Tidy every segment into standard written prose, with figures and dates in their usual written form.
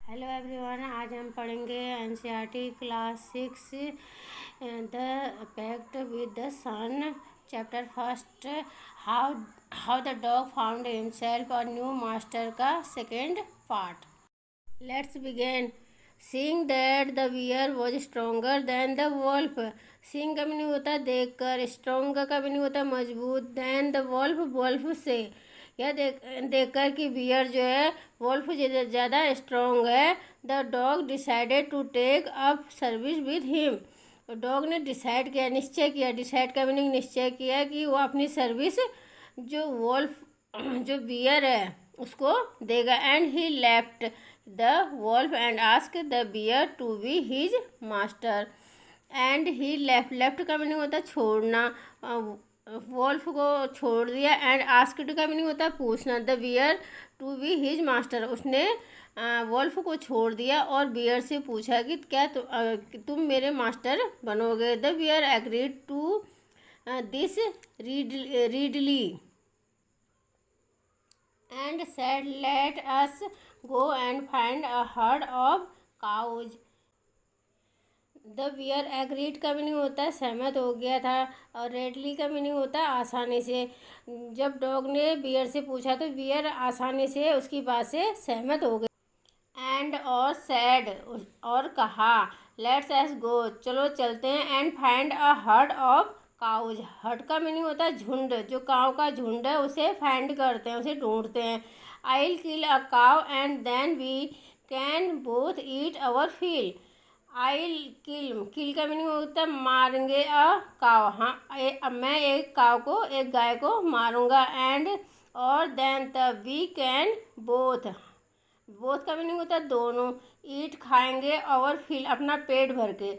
Hello everyone, आज हम पढ़ेंगे NCERT class 6 the pact with the sun chapter first how how the dog found himself a new master का second part. Let's begin. Seeing that the bear was stronger than the wolf. Seeing का भी नहीं होता देख कर, strong का भी नहीं होता मजबूत, देन द वॉल्फ वॉल्फ से यह देखकर कि बियर जो है वॉल्फ ज़्यादा स्ट्रोंग है। The dog decided to take up service with him. तो डॉग ने डिसाइड किया, निश्चय किया, डिसाइड का मीनिंग निश्चय किया कि वो अपनी सर्विस जो वॉल्फ जो बियर है उसको देगा। And he left the wolf and ask the bear to be his master. And he left का मीनिंग होता है छोड़ना, वॉल्फ को छोड़ दिया। एंड आस्क्ड का मीनिंग होता है पूछना। The bear to be his master, उसने वॉल्फ को छोड़ दिया और बियर से पूछा कि क्या तुम मेरे मास्टर बनोगे। The bear agreed to this readily and said let us go and find a herd of cows. The bear agreed का मीनिंग होता है सहमत हो गया था, और रेडली का मीनिंग होता है आसानी से। जब डॉग ने बियर से पूछा तो बियर आसानी से उसकी बात से सहमत हो गया। एंड और सैड और कहा, लेट्स एस गो चलो चलते हैं, and find a herd of cause. Heard का मीनिंग होता है झुंड, जो काव का झुंड है उसे फाइंड करते हैं, उसे ढूंढते हैं। I will kill a cow and then we can both eat our fill. I kill का मीनिंग होता है मारेंगे अ काव, हाँ मैं एक काव को, एक गाय को मारूंगा। एंड और देन तब वी कैन बोथ का मीनिंग होता है दोनों। ईट खाएंगे, और फिल अपना पेट भर के।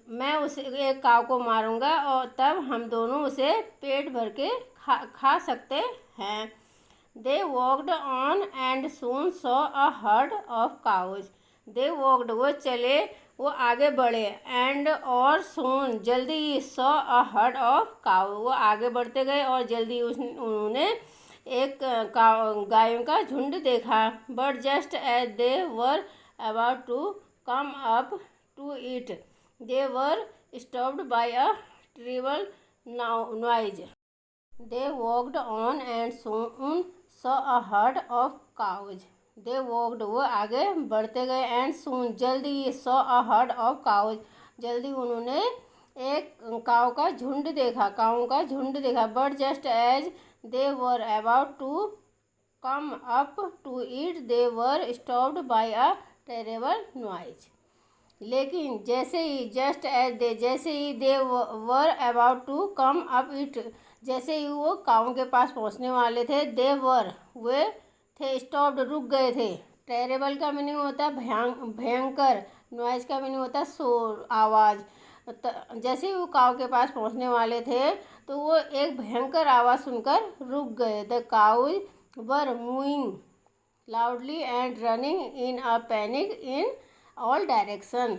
मैं उसे एक काव को मारूंगा और तब हम दोनों उसे पेट भर के खा सकते हैं। They walked on and soon saw a herd of cows. They walked वो चले, वो आगे बढ़े। एंड और सून जल्दी, saw a herd of cow वो आगे बढ़ते गए और जल्दी उन्होंने एक गायों का झुंड देखा। But just as they were about to come up to it they were stopped by a terrible noise. They walked on and soon saw a herd of cows. They walked वो आगे बढ़ते गए, एंड सून जल्दी, saw a herd of cows जल्दी उन्होंने एक काव का झुंड देखा, कावों का झुंड देखा। But just as they were about to come up to it they were stopped by a terrible noise. लेकिन जैसे ही, जस्ट एज दे, जैसे ही they were about to come up it, जैसे ही वो कावों के पास पहुंचने वाले थे, दे वर वे थे, स्टॉप्ड रुक गए थे। टेरेबल का मीनिंग होता है भयंकर, नॉइज का मीनिंग होता है शोर, आवाज़। जैसे ही वो काव के पास पहुंचने वाले थे तो वो एक भयंकर आवाज़ सुनकर रुक गए। The cows were moving loudly and running in a panic in all direction.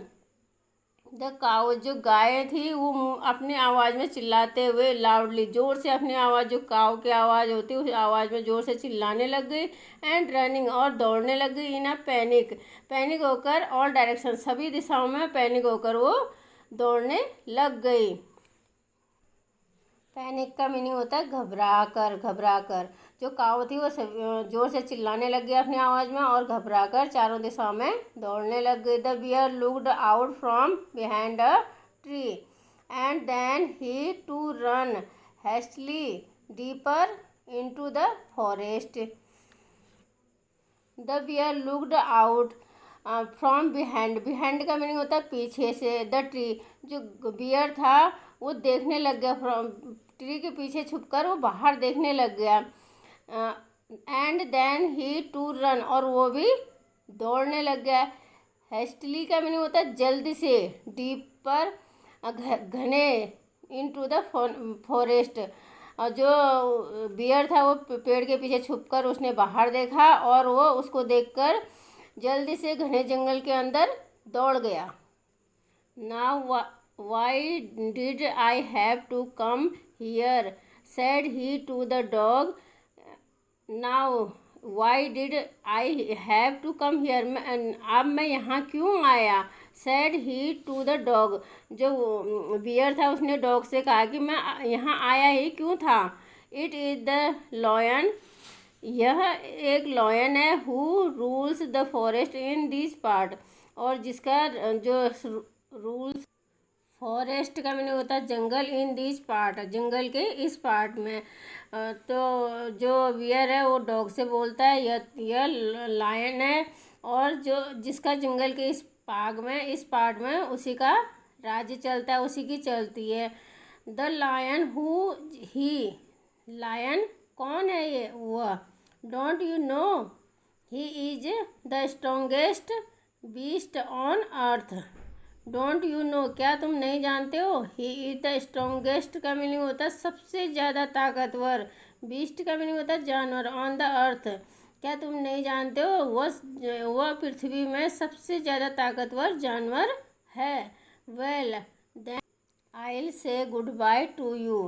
The cow जो गाय थी वो अपनी आवाज़ में चिल्लाते हुए लाउडली, जोर से अपनी आवाज़, जो काव की आवाज़ होती है उस आवाज़ में जोर से चिल्लाने लग गई। एंड रनिंग और दौड़ने लग गई। इन अ पैनिक होकर, ऑल डायरेक्शन सभी दिशाओं में पैनिक होकर वो दौड़ने लग गई। पैनिक का मीनिंग होता है घबरा कर। जो काव थी वो जोर से चिल्लाने लग गई अपनी आवाज़ में और घबरा कर चारों दिशाओं में दौड़ने लग गई। The bear looked out from behind a tree and then he too run hastily deeper into the forest. The bear looked out from behind का मीनिंग होता है पीछे से। द ट्री जो बियर था वो देखने लग गया, फ्रॉम ट्री के पीछे छुपकर वो बाहर देखने लग गया। And then he too run और वो भी दौड़ने लग गया। हेस्टली का मीनिंग होता है जल्दी से। डीपर घने, इनटू द फॉरेस्ट और जो बियर था वो पेड़ के पीछे छुपकर उसने बाहर देखा और वो उसको देखकर जल्दी से घने जंगल के अंदर दौड़ गया। Now why did I have to come here said he to the dog. Now why did I have to come here, अब मैं यहाँ क्यों आया। Said he to the dog, जो बियर था उसने डॉग से कहा कि मैं यहाँ आया ही क्यों था। इट इज़ द लॉयन, यह एक लॉयन है। Who rules the forest in this part, और जिसका जो रूल्स, फॉरेस्ट का मीनिंग होता है जंगल, इन दिस पार्ट, जंगल के इस पार्ट में। तो जो वियर है वो डॉग से बोलता है यह लायन है, और जो जिसका जंगल के इस भाग में, इस पार्ट में उसी का राज्य चलता है, उसी की चलती है। The lion who, he, lion कौन है ये, वह। Don't you know he is the strongest beast on earth. Don't you know, क्या तुम नहीं जानते हो। ही इज द स्ट्रोंगेस्ट का मीनिंग होता है सबसे ज़्यादा ताकतवर, बीस्ट का मीनिंग होता है जानवर, ऑन द अर्थ, क्या तुम नहीं जानते हो वह पृथ्वी में सबसे ज़्यादा ताकतवर जानवर है। Well then I will say goodbye to you.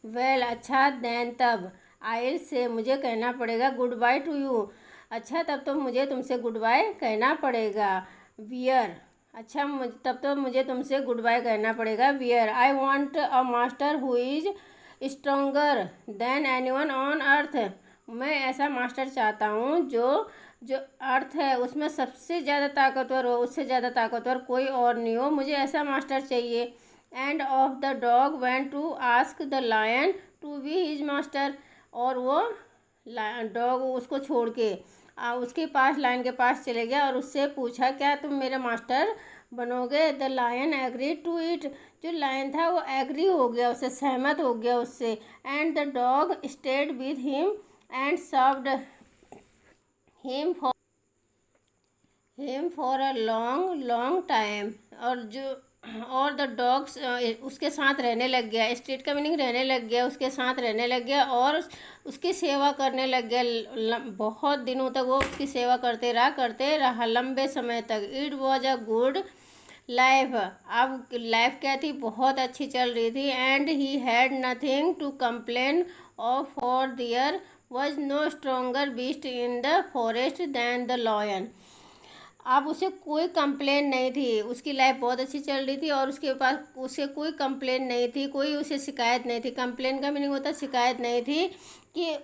Well अच्छा, देन तब, आई विल से मुझे कहना पड़ेगा, गुड बाय टू यू अच्छा तब तो मुझे तुमसे गुड बाय कहना पड़ेगा। वियर अच्छा, तब तो मुझे तुमसे गुड बाय कहना पड़ेगा। Wear I want a master who is stronger than anyone on earth, मैं ऐसा मास्टर चाहता हूँ जो जो अर्थ है उसमें सबसे ज़्यादा ताकतवर हो, उससे ज़्यादा ताकतवर कोई और नहीं हो, मुझे ऐसा मास्टर चाहिए। And off the dog went to ask the lion to be his master, और वो डॉग उसको छोड़ के उसके पास, लायन के पास चले गया और उससे पूछा क्या तुम मेरे मास्टर बनोगे। The lion agree to it, जो लायन था वो एग्री हो गया, उससे सहमत हो गया उससे। And the dog stayed with him and served him for a long long time, और द डॉग्स उसके साथ रहने लग गया। स्टेट का मीनिंग रहने लग गया, उसके साथ रहने लग गया और उसकी सेवा करने लग गया। बहुत दिनों तक वो उसकी सेवा करते रहा लंबे समय तक। It was a good life, अब लाइफ क्या थी, बहुत अच्छी चल रही थी। And he had nothing to complain of, for there was no stronger beast in the forest than the lion, अब उसे कोई कंप्लेन नहीं थी, उसकी लाइफ बहुत अच्छी चल रही थी और उसके पास उसे कोई कंप्लेन नहीं थी, कोई उसे शिकायत नहीं थी। कंप्लेन का मीनिंग होता है शिकायत नहीं थी, कि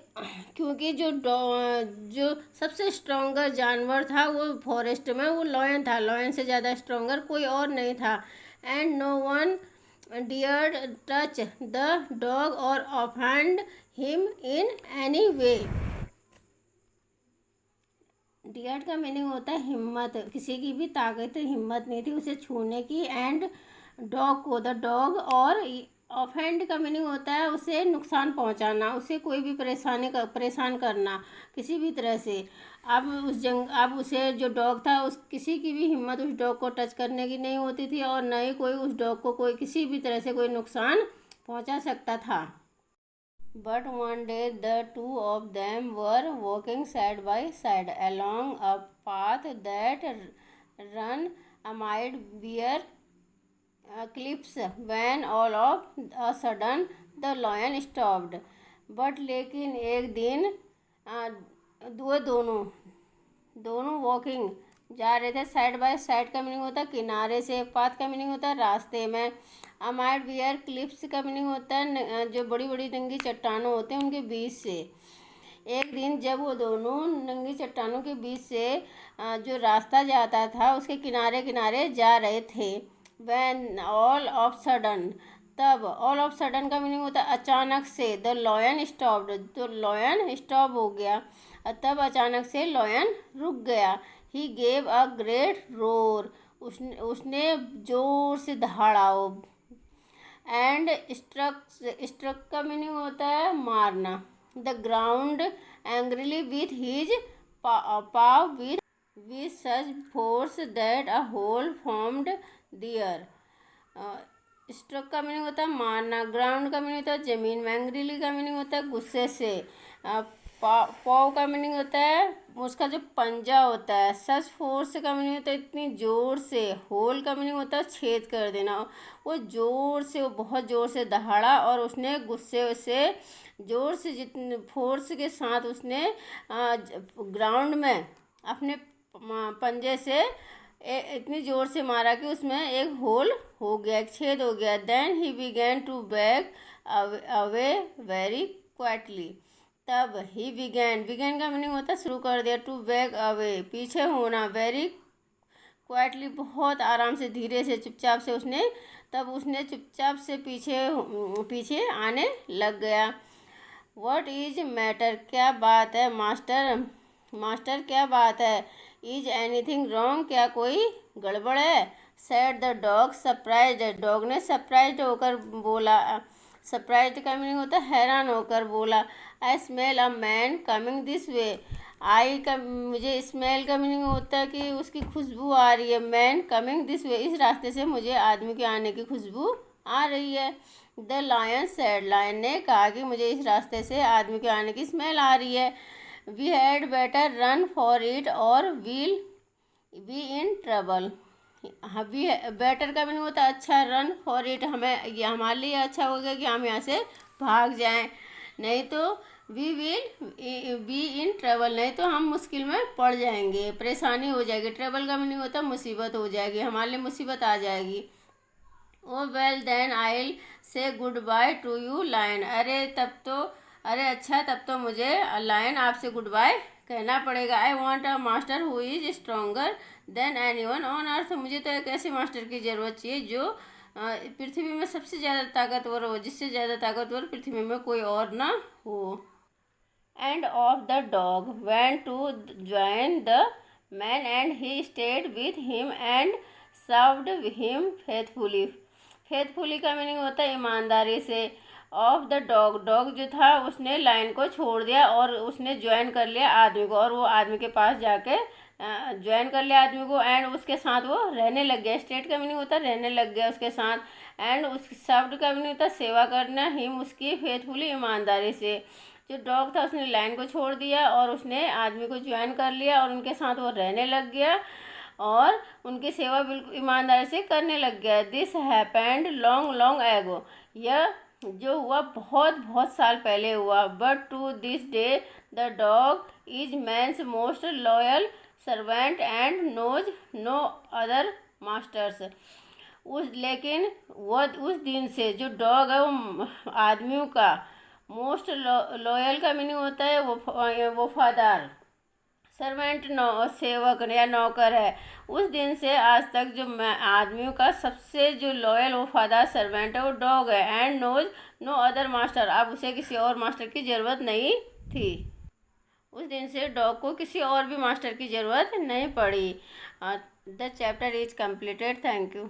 क्योंकि जो सबसे स्ट्रोंगर जानवर था वो फॉरेस्ट में वो लॉयन था, लॉयन से ज़्यादा स्ट्रोंगर कोई और नहीं था। And no one dare touch the dog or offend him in any way. Dared का मीनिंग होता है हिम्मत, किसी की भी ताकत हिम्मत नहीं थी उसे छूने की। एंड डॉग को, द डॉग, और ऑफेंड का मीनिंग होता है उसे नुकसान पहुंचाना, उसे कोई भी परेशान करना किसी भी तरह से। अब उसे जो डॉग था उस किसी की भी हिम्मत उस डॉग को टच करने की नहीं होती थी और न ही कोई उस डॉग को कोई किसी भी तरह से कोई नुकसान पहुंचा सकता था। But one day the two of them were walking side by side along a path that ran amid bare cliffs when all of a sudden the lion stopped. But लेकिन एक दिन वो दोनों वॉकिंग जा रहे थे, साइड बाय साइड का meaning होता है किनारे से, पाथ का मीनिंग होता है रास्ते में, अमाइड वियर क्लिप्स का मीनिंग होता है जो बड़ी बड़ी नंगी चट्टानों होते हैं उनके बीच से। एक दिन जब वो दोनों नंगी चट्टानों के बीच से जो रास्ता जाता था उसके किनारे किनारे जा रहे थे। वैन ऑल ऑफ सडन, तब ऑल ऑफ सडन का मीनिंग होता है अचानक से। द लॉयन स्टॉप्ड, तो लॉयन स्टॉप हो गया, तब अचानक से लॉयन रुक गया। He gave a great roar, उसने जोर से दहाड़ा। एंड स्ट्रक का मीनिंग होता है मारना। The ground angrily with his paw with such force that a hole formed there. Struck का मीनिंग होता है मारना, ग्राउंड का मीनिंग होता है जमीन, एंग्रीली का मीनिंग होता है गुस्से से, पाव का मीनिंग होता है उसका जो पंजा होता है। सच फोर्स का मीनिंग होता है इतनी ज़ोर से। होल का मीनिंग होता है छेद कर देना। वो ज़ोर से, वो बहुत ज़ोर से दहाड़ा और उसने गुस्से से ज़ोर से, जितने फोर्स के साथ उसने ग्राउंड में अपने पंजे से इतनी ज़ोर से मारा कि उसमें एक होल हो गया, एक छेद हो गया। Then he began to back away very quietly. तब ही बिगैन का मीनिंग होता है शुरू कर दिया। टू बैक अवे पीछे होना। वेरी क्वाइटली बहुत आराम से, धीरे से, चुपचाप से उसने चुपचाप से पीछे आने लग गया। व्हाट इज मैटर क्या बात है मास्टर क्या बात है। इज एनीथिंग रॉन्ग क्या कोई गड़बड़ है। Said the dog surprised. Dog ने सरप्राइज्ड होकर बोला। सरप्राइज्ड का मीनिंग होता है हैरान होकर बोला। I smell a man coming this way. मुझे स्मेल का मीनिंग होता है कि उसकी खुशबू आ रही है। मैन कमिंग दिस वे इस रास्ते से मुझे आदमी के आने की खुशबू आ रही है। द लायन सेड लायन ने कहा कि मुझे इस रास्ते से आदमी के आने की स्मेल आ रही है। We had better run for it or we'll be in trouble. We better का मीनिंग होता है अच्छा। रन फॉर इट हमारे लिए अच्छा होगा कि हम यहाँ से भाग जाएं, नहीं तो we will be in trouble, नहीं तो हम मुश्किल में पड़ जाएंगे, परेशानी हो जाएगी। ट्रबल का मीनिंग होता है मुसीबत हो जाएगी, हमारे लिए मुसीबत आ जाएगी। ओ well then I say goodbye to you lion. अरे अच्छा, तब तो मुझे लायन आपसे गुड बाय कहना पड़ेगा। I want a master who is stronger then any one on earth. मुझे तो एक ऐसे मास्टर की ज़रूरत चाहिए जो पृथ्वी में सबसे ज़्यादा ताकतवर हो, जिससे ज़्यादा ताकतवर पृथ्वी में कोई और ना हो। And off the dog went to join the man and he stayed with him and served him faithfully। Faithfully का मीनिंग होता है ईमानदारी से। ऑफ द डॉग जो था उसने लाइन को छोड़ दिया और उसने ज्वाइन कर लिया आदमी को, और वो आदमी के पास जाके ज्वाइन कर लिया आदमी को। एंड उसके साथ वो रहने लग गया। स्टेट का मीनिंग होता है रहने लग गया उसके साथ। एंड उस शब्द का मीनिंग होता है सेवा करना। हिम उसकी फेथफुली ईमानदारी से। जो डॉग था उसने लाइन को छोड़ दिया और उसने आदमी को ज्वाइन कर लिया और उनके साथ वो रहने लग गया और उनकी सेवा बिल्कुल ईमानदारी से करने लग गया। This happened long long ago. यह जो हुआ बहुत बहुत साल पहले हुआ। But to this day the dog is man's most loyal servant and knows no other masters. लेकिन वह उस दिन से जो डॉग है वो आदमियों का मोस्ट लॉयल का मीनिंग होता है वफादार। सर्वेंट सेवक या नौकर है। उस दिन से आज तक जो आदमियों का सबसे जो लॉयल वफादार सर्वेंट है वो डॉग है। And knows no other master. अब उसे किसी और मास्टर की ज़रूरत नहीं थी। उस दिन से डॉग को किसी और भी मास्टर की ज़रूरत नहीं पड़ी। The chapter is completed. Thank you.